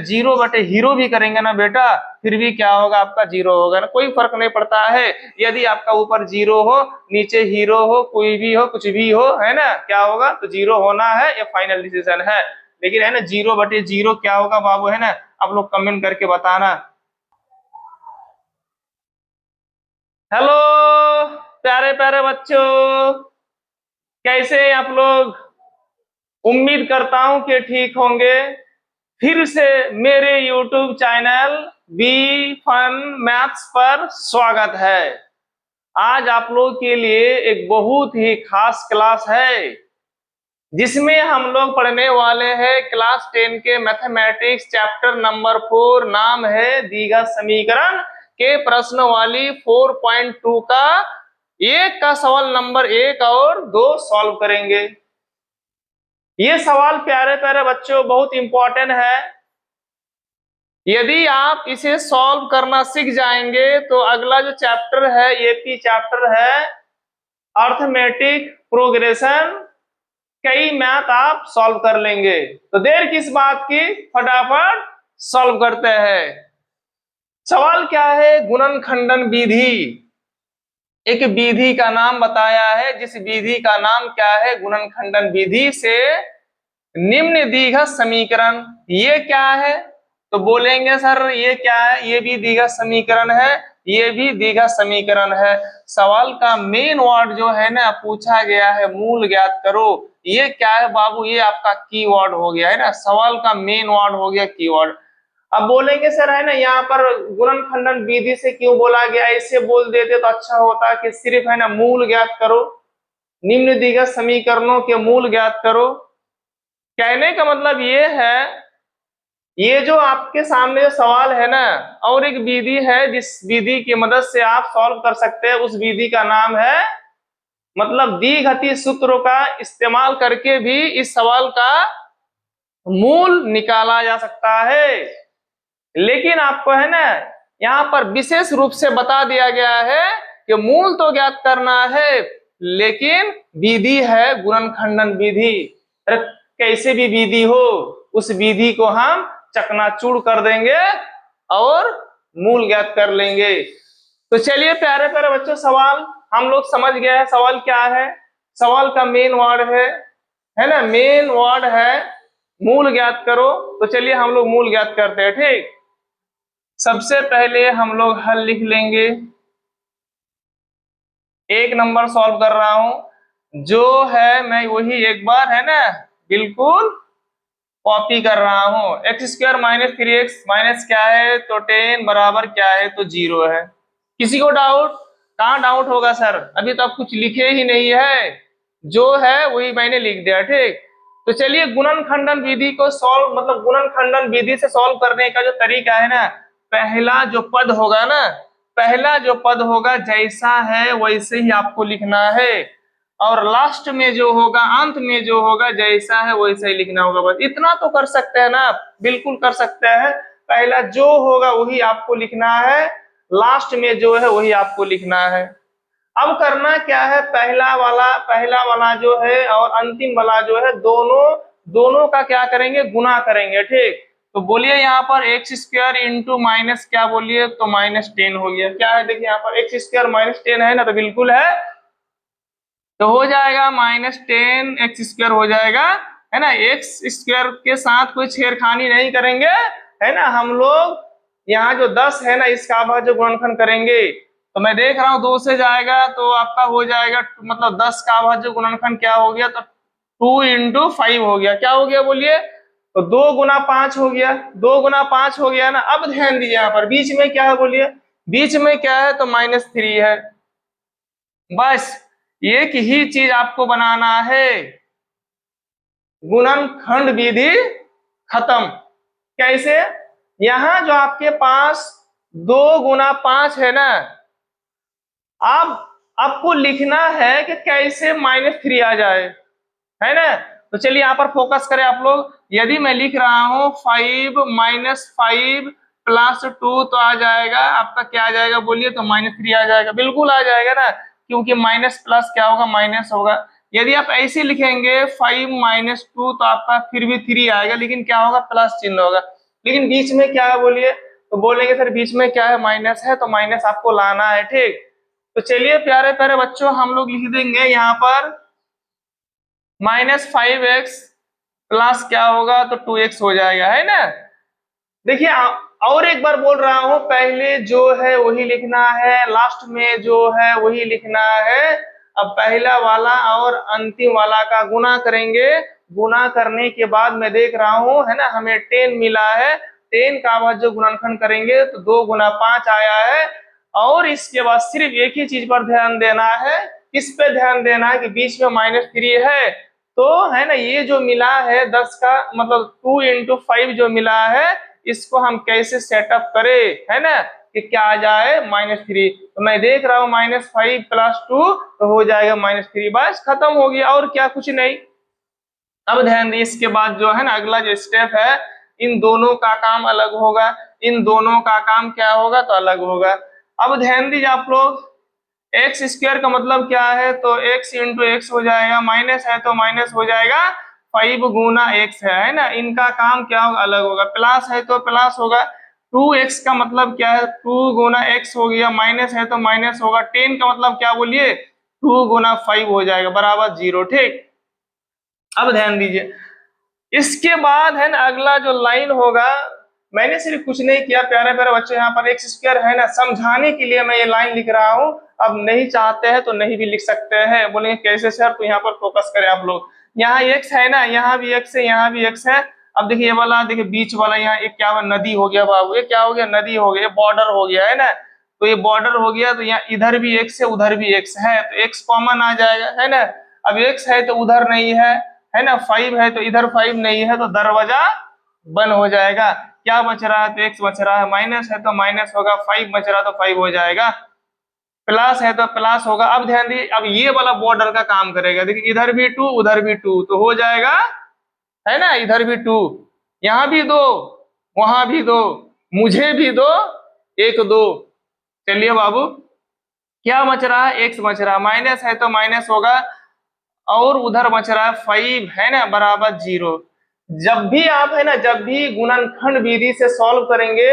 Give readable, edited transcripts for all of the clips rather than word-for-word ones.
Zero बटे hero भी करेंगे ना बेटा, फिर भी क्या होगा, आपका जीरो होगा ना, कोई फर्क नहीं पड़ता है। यदि आपका ऊपर जीरो हो, नीचे हीरो हो, कोई भी हो, कुछ भी हो, है ना, क्या होगा, तो जीरो होना है, ये फाइनल डिसीजन है। लेकिन है ना, जीरो बटे जीरो क्या होगा बाबू, है ना, आप लोग कमेंट करके बताना। हेलो प्यारे प्यारे बच्चों, कैसे हैं आप लोग? उम्मीद करता हूं कि ठीक होंगे। फिर से मेरे YouTube channel B fun maths पर स्वागत है। आज आप लोग के लिए एक बहुत ही खास क्लास है, जिसमें हम लोग पढ़ने वाले हैं क्लास 10 के मैथमेटिक्स चैप्टर नंबर 4, नाम है द्विघात समीकरण के प्रश्न वाली 4.2 का एक का सवाल नंबर 1 और 2 सॉल्व करेंगे। ये सवाल प्यारे प्यारे बच्चों बहुत इंपॉर्टेंट है। यदि आप इसे सॉल्व करना सीख जाएंगे तो अगला जो चैप्टर है, एपी चैप्टर है, अर्थमेटिक प्रोग्रेशन, कई मैथ आप सॉल्व कर लेंगे। तो देर किस बात की, फटाफट सॉल्व करते हैं। सवाल क्या है, गुणन खंडन विधि, एक विधि का नाम बताया है, जिस विधि का नाम क्या है, गुणन खंडन विधि से निम्न द्विघात समीकरण, ये क्या है, तो बोलेंगे सर ये क्या है, ये भी द्विघात समीकरण है, ये भी द्विघात समीकरण है। सवाल का मेन वर्ड जो है ना, पूछा गया है मूल ज्ञात करो, ये क्या है बाबू, ये आपका कीवर्ड हो गया है ना, सवाल का मेन वर्ड हो गया कीवर्ड। अब बोलेंगे सर है ना, यहाँ पर गुणन खंडन विधि से क्यों बोला गया, ऐसे बोल देते तो अच्छा होता कि सिर्फ है ना मूल ज्ञात करो, निम्न द्विघात समीकरणों के मूल ज्ञात करो। कहने का मतलब ये है, ये जो आपके सामने जो सवाल है ना, और एक विधि है जिस विधि की मदद से आप सॉल्व कर सकते हैं, उस विधि का नाम है, मतलब द्विघाती सूत्रों का इस्तेमाल करके भी इस सवाल का मूल निकाला जा सकता है। लेकिन आपको है ना, यहाँ पर विशेष रूप से बता दिया गया है कि मूल तो ज्ञात करना है, लेकिन विधि है गुणनखंडन विधि। कैसे भी विधि हो, उस विधि को हम चकनाचूर कर देंगे और मूल ज्ञात कर लेंगे। तो चलिए प्यारे प्यारे बच्चों, सवाल हम लोग समझ गए हैं, सवाल क्या है, सवाल का मेन वर्ड है ना, मेन वर्ड है मूल ज्ञात करो। तो चलिए हम लोग मूल ज्ञात करते हैं, ठीक। सबसे पहले हम लोग हल लिख लेंगे, एक नंबर सॉल्व कर रहा हूं, जो है मैं वही एक बार है ना बिल्कुल कॉपी कर रहा हूं। X square minus 3x minus क्या है, तो 10 बराबर क्या है, तो 0 है। किसी को डाउट? कहाँ डाउट होगा सर, अभी तो आप कुछ लिखे ही नहीं है, जो है वही मैंने लिख दिया, ठीक। तो चलिए गुणन खंडन विधि को सॉल्व, मतलब गुणन खंडन विधि से सॉल्व करने का जो तरीका है ना, पहला जो पद होगा ना, पहला जो पद होगा जैसा है वैसे ही आपको लिखना है, और लास्ट में जो होगा, अंत में जो होगा जैसा है वैसा ही लिखना होगा। बस इतना तो कर सकते हैं ना आप, बिल्कुल कर सकते हैं। पहला जो होगा वही आपको लिखना है, लास्ट में जो है वही आपको लिखना है। अब करना क्या है, पहला वाला जो है और अंतिम वाला जो है, दोनों दोनों का क्या करेंगे, गुना करेंगे, ठीक। तो बोलिए यहाँ पर एक्स स्क्वायर इंटू माइनस क्या बोलिए, तो -10 हो गया। क्या है देखिए यहाँ पर एक्स स्क्वायर -10 है ना, तो बिल्कुल है, तो हो जाएगा -10 एक्स स्क्वायर हो जाएगा, है ना। एक्स स्क्वायर के साथ कोई छेड़खानी नहीं करेंगे, है ना। हम लोग यहाँ जो 10 है ना, इसका अभाज्य गुणनखंड करेंगे। तो मैं देख रहा हूँ 2 से जाएगा तो आपका हो जाएगा, मतलब 10 का अभाज्य गुणनखंड क्या हो गया, तो 2 इंटू 5 हो गया। क्या हो गया बोलिए, तो 2 गुना 5 हो गया, 2 गुना 5 हो गया ना। अब ध्यान दीजिए यहाँ पर बीच में क्या है बोलिए, बीच में क्या है, तो -3 है। बस एक ही चीज आपको बनाना है, गुणनखंड विधि खत्म। कैसे, यहां जो आपके पास 2 गुना 5 है ना, अब आपको लिखना है कि कैसे -3 आ जाए, है ना। तो चलिए यहाँ पर फोकस करें आप लोग। यदि मैं लिख रहा हूं 5 -5 +2 तो आ जाएगा आपका, क्या आ जाएगा बोलिए, तो -3 आ जाएगा, बिल्कुल आ जाएगा ना, क्योंकि माइनस प्लस क्या होगा, माइनस होगा। यदि आप ऐसे लिखेंगे 5 -2 तो आपका फिर भी 3 आएगा, लेकिन क्या होगा, प्लस चिन्ह होगा। लेकिन बीच में क्या है बोलिए, तो बोलेंगे सर बीच में क्या है, माइनस है, तो माइनस आपको लाना है। ठीक, तो चलिए प्यारे प्यारे बच्चों हम लोग लिख देंगे यहाँ पर -5x प्लस क्या होगा, तो 2x हो जाएगा, है ना। देखिए और एक बार बोल रहा हूं, पहले जो है वही लिखना है, लास्ट में जो है वही लिखना है। अब पहला वाला और अंतिम वाला का गुना करेंगे, गुना करने के बाद मैं देख रहा हूं, है ना, हमें 10 मिला है, 10 का बाद जो गुणनखंड करेंगे तो 2 गुना 5 आया है। और इसके बाद सिर्फ एक ही चीज पर ध्यान देना है, किस पे ध्यान देना है कि बीच में -3 है, तो है ना ये जो मिला है 10 का मतलब 2 × 5 जो मिला है, इसको हम कैसे सेटअप करें, है ना, कि क्या आ जाए -3। तो मैं देख रहा हूँ -5 + 2 तो हो जाएगा -3, बस खत्म हो गया, और क्या, कुछ नहीं। अब ध्यान दिए, इसके बाद जो है ना अगला जो स्टेप है, इन दोनों का काम अलग होगा, इन दोनों का काम क्या होगा, तो अलग होगा। अब ध्यान दीजिए आप लोग, एक्स स्क्वायर का मतलब क्या है, तो x × x हो जाएगा, माइनस है तो माइनस हो जाएगा, 5 गुना x है ना, इनका काम क्या होगा, अलग होगा। प्लस है तो प्लस होगा, 2x का मतलब क्या है, 2 गुना x हो गया, माइनस है तो माइनस होगा, 10 का मतलब क्या बोलिए, 2 गुना 5 हो जाएगा बराबर 0। ठीक, अब ध्यान दीजिए, इसके बाद है ना अगला जो लाइन होगा, मैंने सिर्फ कुछ नहीं किया प्यारे प्यारे बच्चों, यहाँ पर एक्स स्क्वायर है ना, समझाने के लिए मैं ये लाइन लिख रहा हूँ। अब नहीं चाहते हैं तो नहीं भी लिख सकते हैं, बोलेंगे कैसे सर, तो यहाँ पर फोकस करें आप लोग। यहाँ एक्स है ना, यहाँ भी एक्स है, यहाँ भी एक्स है। अब देखिए ये वाला, देखिए बीच वाला यहाँ एक क्या हुआ, नदी हो गया बाबू, ये क्या हो गया, नदी हो गया, बॉर्डर हो गया, है ना। तो ये बॉर्डर हो गया, तो यहाँ इधर भी एक्स है उधर भी एक्स है, तो एक्स कॉमन आ जाएगा, है ना। अब एक्स है तो उधर नहीं है ना, 5 है तो इधर 5 नहीं है, तो दरवाजा बंद हो जाएगा। क्या बच रहा है, तो एक्स बच रहा है, माइनस है तो माइनस होगा, 5 बच रहा तो 5 हो जाएगा, प्लस है तो प्लस होगा। अब ध्यान दिए, अब ये वाला बॉर्डर का काम करेगा, देखिए इधर भी 2 उधर भी 2 तो हो जाएगा, है ना, इधर भी 2, यहाँ भी 2, वहां भी 2, मुझे भी 2, 1 2। चलिए बाबू, क्या बच रहा है, एक्स बच रहा है, माइनस है तो माइनस होगा, और उधर बच रहा है 5, है ना, बराबर 0। जब भी आप है ना, जब भी गुणनखंड विधि से सॉल्व करेंगे,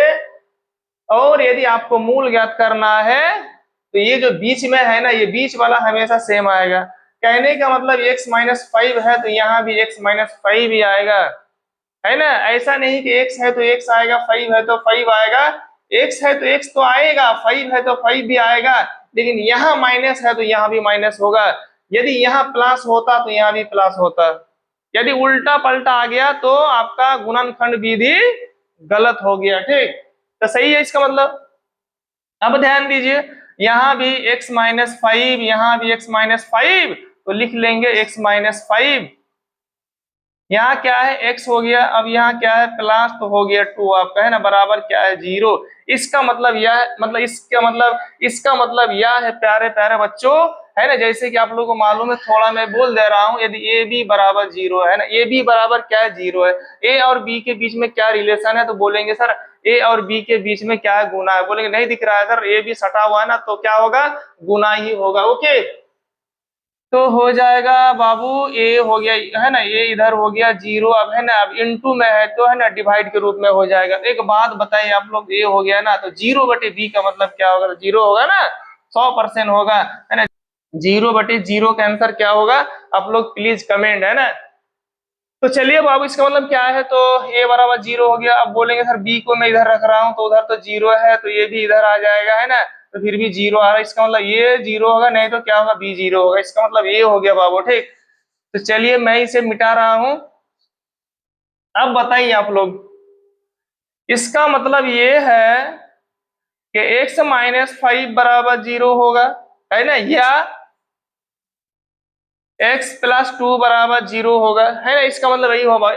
और यदि आपको मूल ज्ञात करना है, तो ये जो बीच में है ना, ये बीच वाला हमेशा सेम आएगा। कहने का मतलब x - 5 है तो यहाँ भी x - 5 ही आएगा, है ना। ऐसा नहीं कि x है तो x आएगा, 5 है तो 5 आएगा, x है तो x तो आएगा, 5 है तो 5 भी आएगा, लेकिन यहाँ माइनस है तो यहाँ भी माइनस होगा। यदि यहाँ प्लस होता तो यहाँ भी प्लस होता। यदि उल्टा पलटा आ गया तो आपका गुणनखंड विधि गलत हो गया। ठीक, तो सही है इसका मतलब। अब ध्यान दीजिए, यहाँ भी x - 5, यहाँ भी x - 5, तो लिख लेंगे x - 5। यहाँ क्या है, x हो गया, अब यहाँ क्या है, प्लस तो हो गया 2 आपका, है ना, बराबर क्या है 0। इसका मतलब यह, मतलब इसका मतलब यह है प्यारे प्यारे बच्चों, है ना, जैसे कि आप लोगों को मालूम है, थोड़ा मैं बोल दे रहा हूँ, यदि ए बी बराबर 0 है ना, ए बी बराबर क्या है, 0 है, ए और बी के बीच में क्या रिलेशन है, तो बोलेंगे सर ए और बी के बीच में क्या है, गुना है। बोलेंगे नहीं दिख रहा है सर, ए बी सटा हुआ है ना, तो क्या होगा, गुना ही होगा। ओके, तो हो जाएगा बाबू, ए हो गया, है ना, ये इधर हो गया 0, अब है ना, अब इनटू में है तो है ना डिवाइड के रूप में हो जाएगा। तो एक बात बताइए आप लोग, ए हो गया ना, तो 0/b का मतलब क्या होगा, तो 0 होगा ना, 100% होगा, है ना। 0/0 का आंसर क्या होगा, आप लोग प्लीज कमेंट, है ना। तो चलिए बाबू, इसका मतलब क्या है, तो ए बराबर 0 हो गया। अब बोलेंगे सर बी को मैं इधर रख रहा हूँ, तो उधर तो 0 है, तो ये भी इधर आ जाएगा, है ना, तो फिर भी 0 आ रहा है, इसका मतलब ये 0 होगा, नहीं तो क्या होगा, बी 0 होगा, इसका मतलब ये हो गया बाबू। ठीक, तो चलिए मैं इसे मिटा रहा हूं। अब बताइए आप लोग, इसका मतलब ये है कि x - 5 बराबर 0 होगा, है ना, या x + 2 बराबर 0 होगा, है ना, इसका मतलब यही होगा।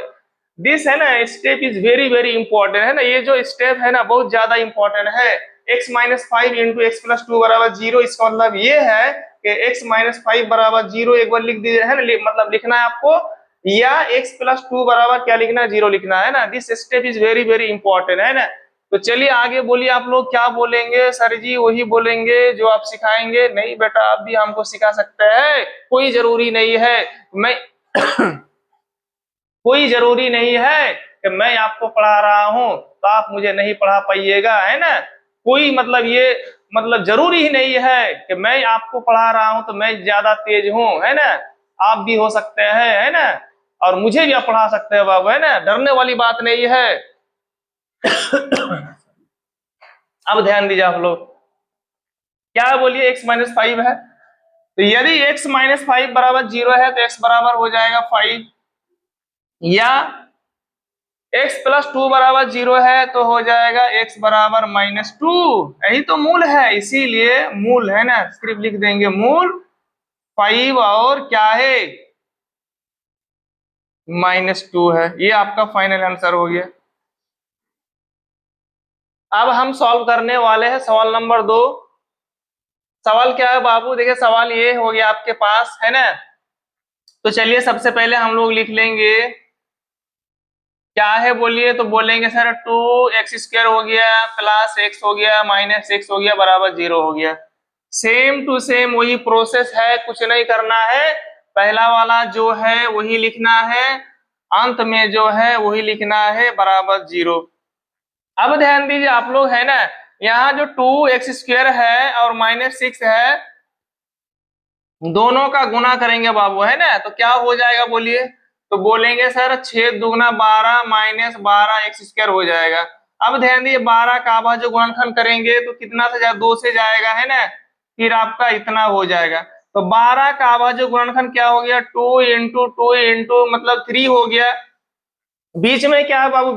दिस है ना step is very very important, है ना, ये जो स्टेप है ना बहुत ज्यादा इंपॉर्टेंट है। x - 5 × x + 2 बराबर 0, इसका मतलब ये है कि x - 5 बराबर 0 एक बार लिख दीजिए, है ना, मतलब लिखना है आपको, या x + 2 बराबर क्या लिखना है, 0 लिखना है ना। This step is very very important, है ना। तो चलिए आगे बोलिए, आप लोग क्या बोलेंगे, सर जी वही बोलेंगे जो आप सिखाएंगे। नहीं बेटा, आप भी हमको सिखा सकते हैं, कोई जरूरी नहीं है, मैं कोई जरूरी नहीं है कि मैं आपको पढ़ा रहा हूं तो आप मुझे नहीं पढ़ा पाइएगा, है ना। कोई मतलब ये मतलब जरूरी ही नहीं है कि मैं आपको पढ़ा रहा हूं तो मैं ज्यादा तेज हूं, है ना। आप भी हो सकते हैं, है ना, और मुझे भी आप पढ़ा सकते हैं बाबू, है ना, डरने वाली बात नहीं है। अब ध्यान दीजिए आप लोग, क्या बोलिए, एक्स माइनस 5 है, तो यदि x माइनस 5 बराबर 0 है तो x बराबर हो जाएगा 5, या x प्लस 2 बराबर 0 है तो हो जाएगा x बराबर -2। यही तो मूल है, इसीलिए मूल है ना, सिर्फ लिख देंगे मूल 5 और क्या है -2 है। ये आपका फाइनल आंसर हो गया। अब हम सॉल्व करने वाले हैं सवाल नंबर 2। सवाल क्या है बाबू, देखिए सवाल ये हो गया आपके पास, है ना। तो चलिए सबसे पहले हम लोग लिख लेंगे क्या है बोलिए, तो बोलेंगे सर 2x² हो गया प्लस x हो गया माइनस x हो गया बराबर 0 हो गया। सेम टू सेम वही प्रोसेस है, कुछ नहीं करना है, पहला वाला जो है वही लिखना है, अंत में जो है वही लिखना है बराबर 0। अब ध्यान दीजिए आप लोग, है ना, यहाँ जो 2x² है और -6 है, दोनों का गुना करेंगे बाबू, है ना, तो क्या हो जाएगा बोलिए, तो बोलेंगे सर 6 दूगुना 12 माइनस 12x² हो जाएगा। अब ध्यान दिए 12 का आवाज जो गुणनखंड करेंगे तो कितना से जाएगा, 2 से जाएगा, है ना, फिर आपका इतना हो जाएगा। तो 12 का आवाज जो गुणनखंड क्या हो गया, 2 इंटू 2 इंटू मतलब 3 हो गया। बीच में क्या है बाबू,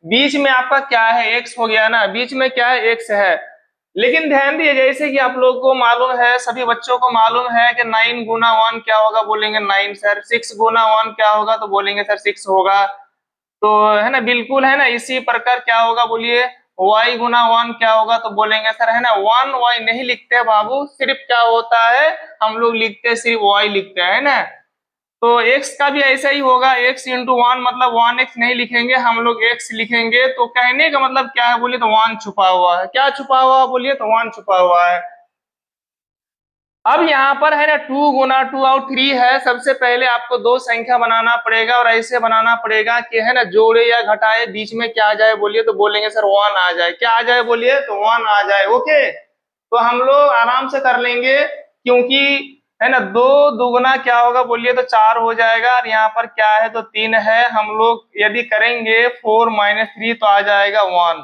बीच में आपका क्या है, एक्स हो गया ना, बीच में क्या है, एक्स है। लेकिन ध्यान दिए जैसे कि आप लोगों को मालूम है, सभी बच्चों को मालूम है कि 9 गुना 1 क्या होगा, बोलेंगे 9 सर। 6 गुना 1 क्या होगा, तो बोलेंगे सर 6 होगा। तो है ना, बिल्कुल है ना, इसी प्रकार क्या होगा बोलिए, y गुना 1 क्या होगा, तो बोलेंगे सर, है ना, 1y नहीं लिखते बाबू, सिर्फ क्या होता है हम लोग लिखते सिर्फ y लिखते हैं ना। तो x का भी ऐसा ही होगा, x इंटू 1 मतलब 1x नहीं लिखेंगे हम लोग, x लिखेंगे। तो कहने का मतलब क्या है बोलिए, तो 1 छुपा हुआ है। क्या छुपा हुआ बोलिए, तो 1 छुपा हुआ है। अब यहाँ पर है ना 2 गुना 2 और 3 है, सबसे पहले आपको दो संख्या बनाना पड़ेगा और ऐसे बनाना पड़ेगा कि है ना जोड़े या घटाए, बीच में क्या आ जाए बोलिए, तो बोलेंगे सर 1 आ जाए। क्या आ जाए बोलिए, तो 1 आ जाए। ओके, तो हम लोग आराम से कर लेंगे, क्योंकि है ना 2 दुगुना क्या होगा बोलिए, तो 4 हो जाएगा, और यहाँ पर क्या है तो 3 है। हम लोग यदि करेंगे 4 माइनस 3 तो आ जाएगा 1।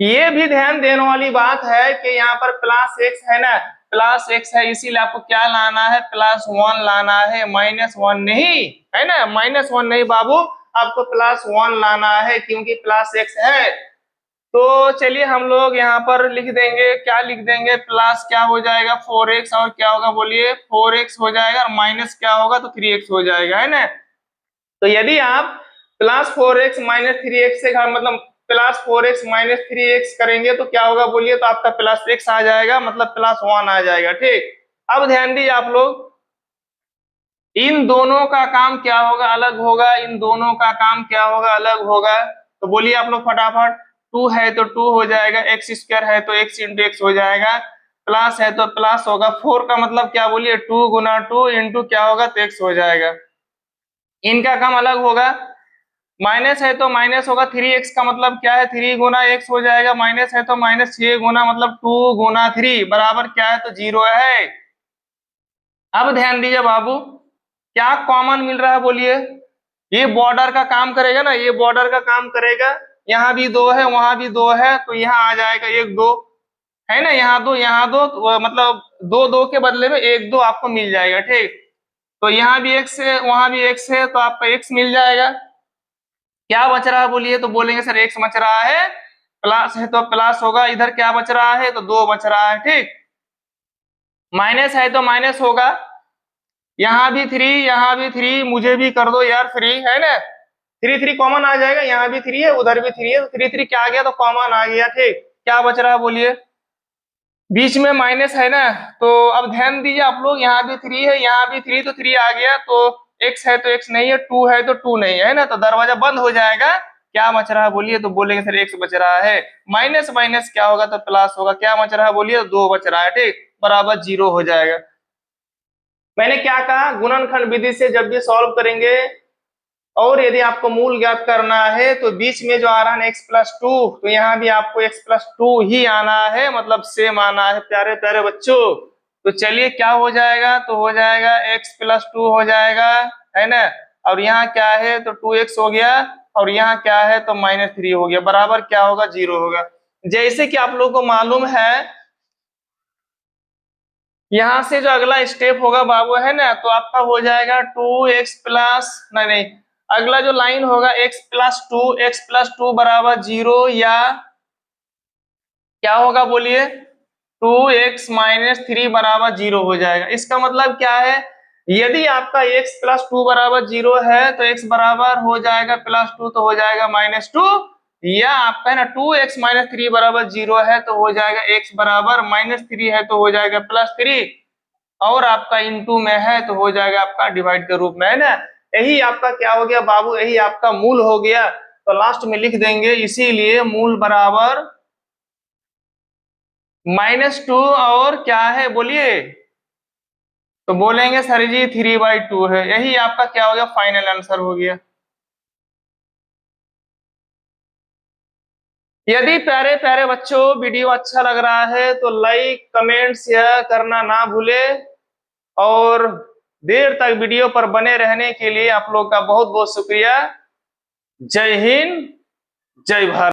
ये भी ध्यान देने वाली बात है कि यहाँ पर प्लस एक्स है ना, प्लस एक्स है, इसीलिए आपको क्या लाना है, +1 लाना है, -1 नहीं, है ना, -1 नहीं बाबू, आपको +1 लाना है, क्योंकि प्लस एक्स है। तो चलिए हम लोग यहाँ पर लिख देंगे, क्या लिख देंगे, प्लस क्या हो जाएगा 4x और क्या होगा बोलिए 4x हो जाएगा, और माइनस क्या होगा तो 3x हो जाएगा, है ना। तो यदि आप +4x -3x से मतलब +4x -3x करेंगे तो क्या होगा बोलिए, तो आपका +x आ जाएगा, मतलब +1 आ जाएगा। ठीक, अब ध्यान दीजिए आप लोग, इन दोनों का काम क्या होगा, अलग होगा, इन दोनों का काम क्या होगा, अलग होगा। तो बोलिए आप लोग फटाफट, 2 है तो 2 हो जाएगा, x² है तो x इंटू एक्स हो जाएगा, प्लस है तो प्लस होगा, 4 का मतलब क्या बोलिए 2 गुना 2 इंटू क्या होगा तो x हो जाएगा। इनका काम अलग होगा, माइनस है तो माइनस होगा, 3x का मतलब क्या है 3 गुना x हो जाएगा, माइनस है तो माइनस 6 गुना मतलब 2 गुना 3 बराबर क्या है तो 0 है। अब ध्यान दीजिए बाबू, क्या कॉमन मिल रहा है बोलिए, ये बॉर्डर का काम करेगा ना, ये बॉर्डर का काम करेगा, यहाँ भी 2 है वहां भी 2 है, तो यहाँ आ जाएगा 1 2, है ना, यहाँ दो तो मतलब 2 2 के बदले में 1 2 आपको मिल जाएगा। ठीक, तो यहाँ भी x है वहां भी x है, तो आपका x मिल जाएगा। क्या बच रहा है बोलिए, तो बोलेंगे सर x बच रहा है, प्लस है तो प्लस होगा, इधर क्या बच रहा है तो 2 बच रहा है। ठीक, माइनस है तो माइनस होगा, यहाँ भी 3 यहाँ भी 3, मुझे भी कर दो यार 3, है ना, 3 3 कॉमन आ जाएगा, यहाँ भी 3 है उधर भी 3 है, तो 3 3 क्या आ गया तो कॉमन आ गया। ठीक, क्या बच रहा है बोलिए, बीच में माइनस है ना, तो अब ध्यान दीजिए आप लोग, यहाँ भी 3 है यहाँ भी 3, तो 3 आ गया, तो x है तो x नहीं है, 2 है तो 2 नहीं है ना, तो दरवाजा बंद हो जाएगा। क्या बच रहा है बोलिए, तो बोलेंगे सर x बच रहा है, माइनस माइनस क्या होगा तो प्लस होगा, क्या बच रहा है बोलिए, तो 2 बच रहा है। ठीक, बराबर 0 हो जाएगा। मैंने क्या कहा, गुणनखंड विधि से जब भी सॉल्व करेंगे और यदि आपको मूल ज्ञात करना है तो बीच में जो आ रहा है x प्लस टू, तो यहाँ भी आपको x प्लस टू ही आना है, मतलब सेम आना है प्यारे प्यारे बच्चों। तो चलिए क्या हो जाएगा, तो हो जाएगा x प्लस टू हो जाएगा, है ना। और यहाँ क्या है तो 2x हो गया, और यहाँ क्या है तो माइनस थ्री हो गया, बराबर क्या होगा, जीरो होगा। जैसे कि आप लोगों को मालूम है, यहां से जो अगला स्टेप होगा बाबू, है ना, तो आपका हो जाएगा 2x प्लस, नहीं, अगला जो लाइन होगा x प्लस टू बराबर जीरो, या क्या होगा बोलिए, 2x माइनस थ्री बराबर जीरो हो जाएगा। इसका मतलब क्या है, यदि आपका x प्लस टू बराबर जीरो है तो x बराबर हो जाएगा प्लस टू, तो हो जाएगा माइनस टू, या आपका है ना 2x माइनस थ्री बराबर जीरो है तो हो जाएगा x बराबर माइनस थ्री है तो हो जाएगा प्लस थ्री, और आपका इनटू में है तो हो जाएगा आपका डिवाइड के रूप में, है ना। यही आपका क्या हो गया बाबू, यही आपका मूल हो गया। तो लास्ट में लिख देंगे इसीलिए मूल बराबर माइनस टू, और क्या है बोलिए, तो बोलेंगे सर जी 3/2 है। यही आपका क्या हो गया, फाइनल आंसर हो गया। यदि प्यारे प्यारे बच्चों वीडियो अच्छा लग रहा है तो लाइक कमेंट शेयर करना ना भूले, और देर तक वीडियो पर बने रहने के लिए आप लोग का बहुत बहुत शुक्रिया। जय हिंद, जय भारत।